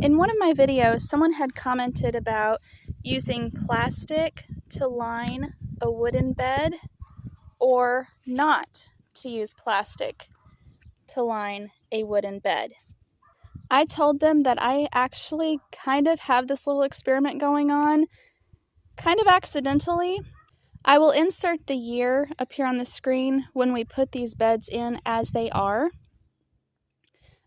In one of my videos, someone had commented about using plastic to line a wooden bed or not to use plastic to line a wooden bed. I told them that I actually kind of have this little experiment going on, kind of accidentally. I will insert the year up here on the screen when we put these beds in as they are.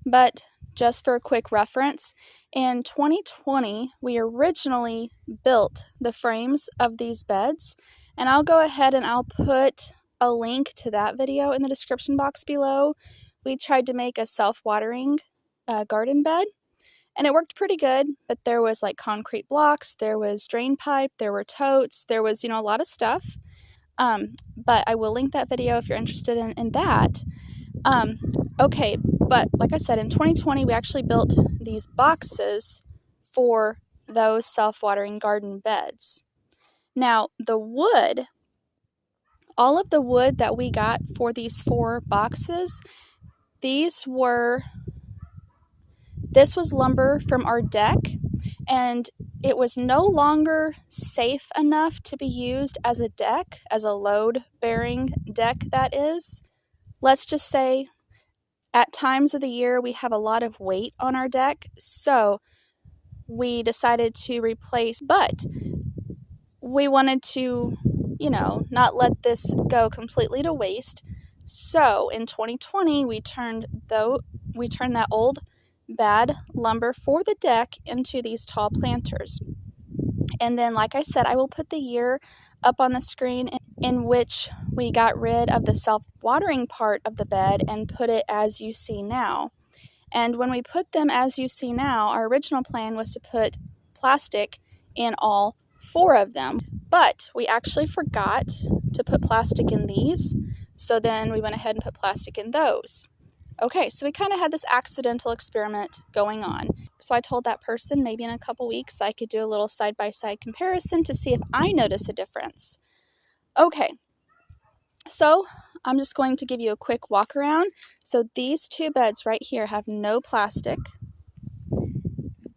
But just for a quick reference, in 2020, we originally built the frames of these beds, and I'll go ahead and I'll put a link to that video in the description box below. We tried to make a self-watering garden bed, and it worked pretty good, but there was like concrete blocks, there was drain pipe, there were totes, there was, a lot of stuff. But I will link that video if you're interested in that. Okay, but like I said, in 2020, we actually built these boxes for those self-watering garden beds. Now, the wood, all of the wood that we got for these 4 boxes, this was lumber from our deck, and it was no longer safe enough to be used as a deck, as a load-bearing deck, that is. Let's just say at times of the year we have a lot of weight on our deck, so we decided to replace, but we wanted to, not let this go completely to waste. So in 2020, we turned that old bad lumber for the deck into these tall planters. And then, like I said, I will put the year up on the screen in which we got rid of the self-watering part of the bed and put it as you see now. And when we put them as you see now, our original plan was to put plastic in all 4 of them, but we actually forgot to put plastic in these, so then we went ahead and put plastic in those. Okay, so we kind of had this accidental experiment going on. So I told that person maybe in a couple weeks I could do a little side-by-side comparison to see if I notice a difference. Okay, so I'm just going to give you a quick walk around. So these 2 beds right here have no plastic.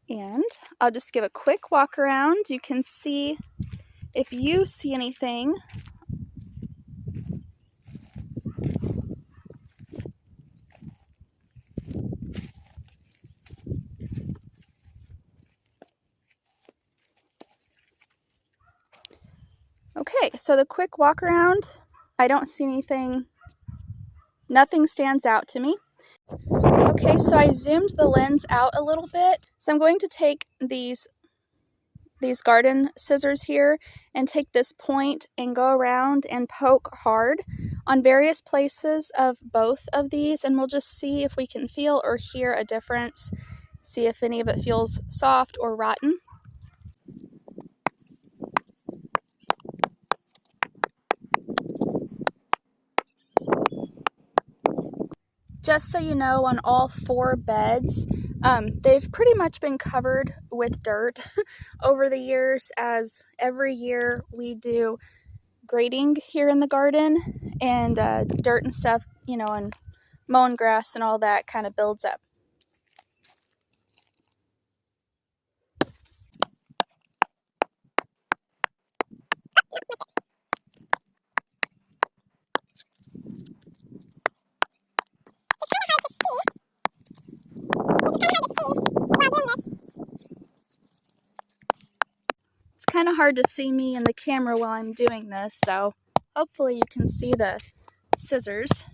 And I'll just give a quick walk around. You can see if you see anything. Okay, so the quick walk around, I don't see anything, nothing stands out to me. Okay, so I zoomed the lens out a little bit. So I'm going to take these garden scissors here and take this point and go around and poke hard on various places of both of these, and we'll just see if we can feel or hear a difference, see if any of it feels soft or rotten. Just so you know, on all 4 beds, they've pretty much been covered with dirt over the years, as every year we do grading here in the garden, and dirt and stuff, and mowing grass and all that kind of builds up. It's kind of hard to see me in the camera while I'm doing this, so hopefully you can see the scissors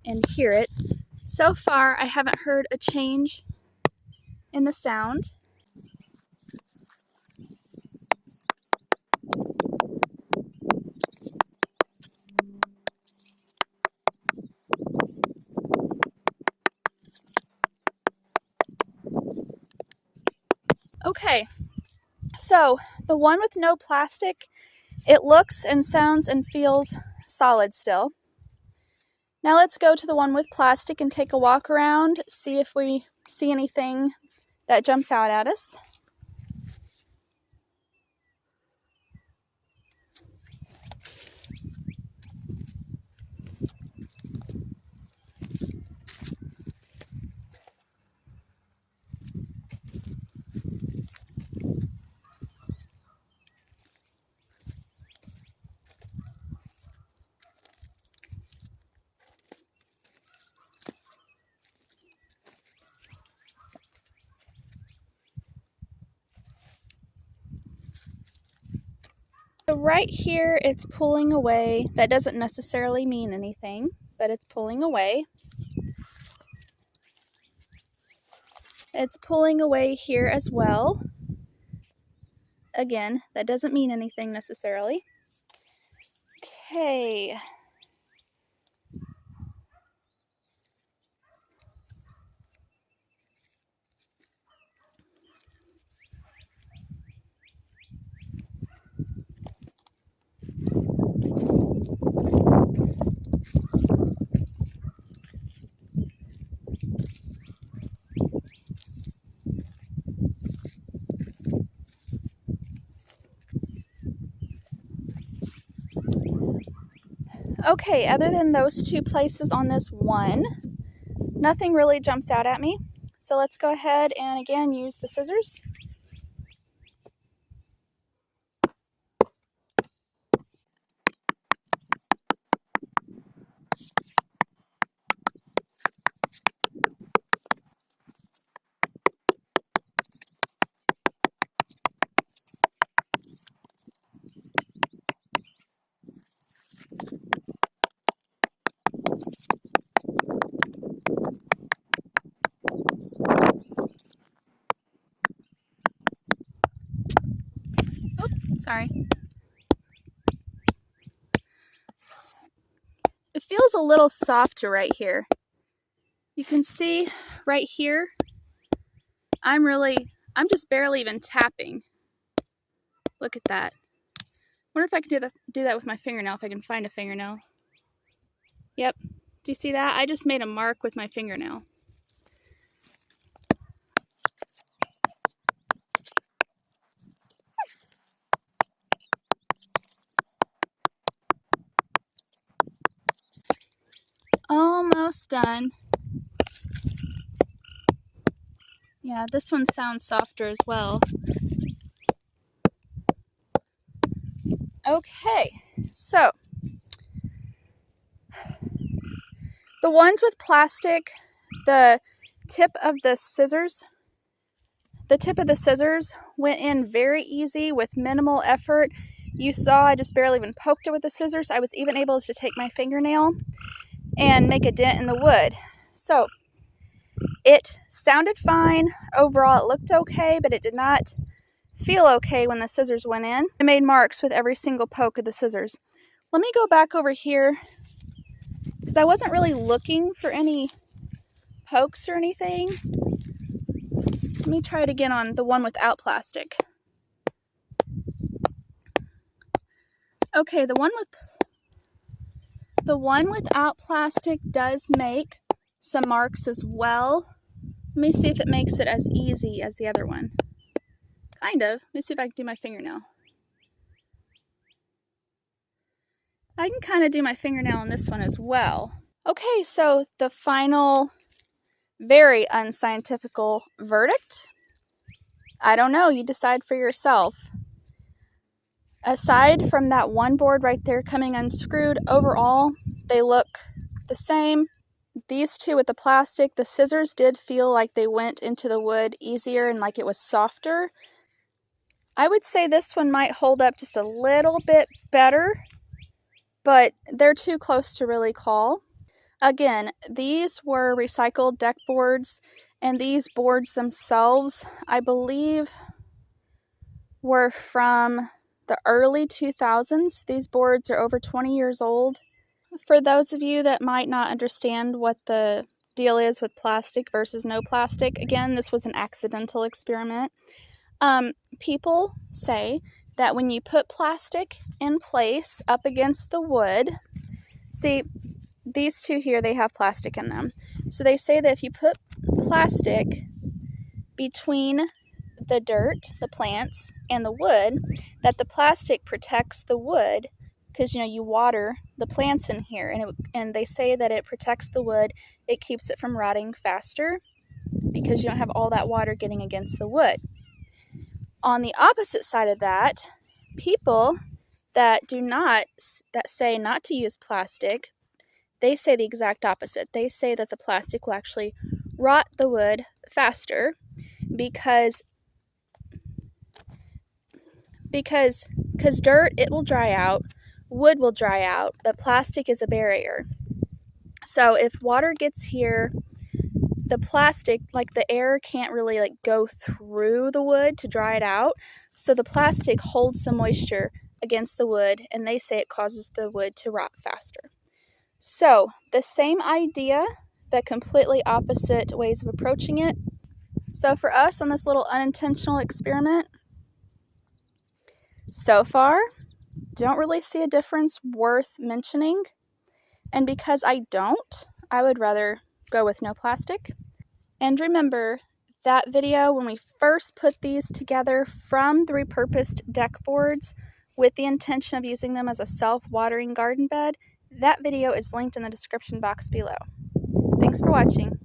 and hear it. So far, I haven't heard a change in the sound. Okay, so the one with no plastic, it looks and sounds and feels solid still. Now let's go to the one with plastic and take a walk around, see if we see anything that jumps out at us. right here it's pulling away. That doesn't necessarily mean anything, but it's pulling away. It's pulling away here as well. Again, that doesn't mean anything necessarily. Okay. Okay, other than those two places on this one, nothing really jumps out at me. So let's go ahead and again use the scissors. Sorry. It feels a little softer right here. You can see right here, I'm just barely even tapping. Look at that. Wonder if I can do that with my fingernail, if I can find a fingernail. Yep. Do you see that? I just made a mark with my fingernail. Almost done. Yeah, this one sounds softer as well. Okay, so the ones with plastic, the tip of the scissors went in very easy with minimal effort. You saw I just barely even poked it with the scissors. I was even able to take my fingernail and make a dent in the wood. So it sounded fine. Overall, it looked okay, but it did not feel okay when the scissors went in. I made marks with every single poke of the scissors. Let me go back over here because I wasn't really looking for any pokes or anything. Let me try it again on the one without plastic. Okay, the one without plastic does make some marks as well. Let me see if it makes it as easy as the other one. Kind of. Let me see if I can do my fingernail. I can kind of do my fingernail on this one as well. Okay, so the final, very unscientifical verdict. I don't know, you decide for yourself. Aside from that one board right there coming unscrewed, overall, they look the same. These two with the plastic, the scissors did feel like they went into the wood easier and like it was softer. I would say this one might hold up just a little bit better, but they're too close to really call. Again, these were recycled deck boards, and these boards themselves, I believe, were from the early 2000s. These boards are over 20 years old. For those of you that might not understand what the deal is with plastic versus no plastic, again, this was an accidental experiment. People say that when you put plastic in place up against the wood, see, these two here, they have plastic in them. So they say that if you put plastic between the dirt, the plants, and the wood, that the plastic protects the wood because, you water the plants in here, and they say that it protects the wood. It keeps it from rotting faster because you don't have all that water getting against the wood. On the opposite side of that, people that say not to use plastic, they say the exact opposite. They say that the plastic will actually rot the wood faster because Because dirt, it will dry out, wood will dry out, but plastic is a barrier. So if water gets here, the plastic, like the air can't really like go through the wood to dry it out. So the plastic holds the moisture against the wood, and they say it causes the wood to rot faster. So the same idea, but completely opposite ways of approaching it. So for us on this little unintentional experiment, so far, don't really see a difference worth mentioning. And because I don't, I would rather go with no plastic. And remember that video when we first put these together from the repurposed deck boards with the intention of using them as a self-watering garden bed, that video is linked in the description box below. Thanks for watching.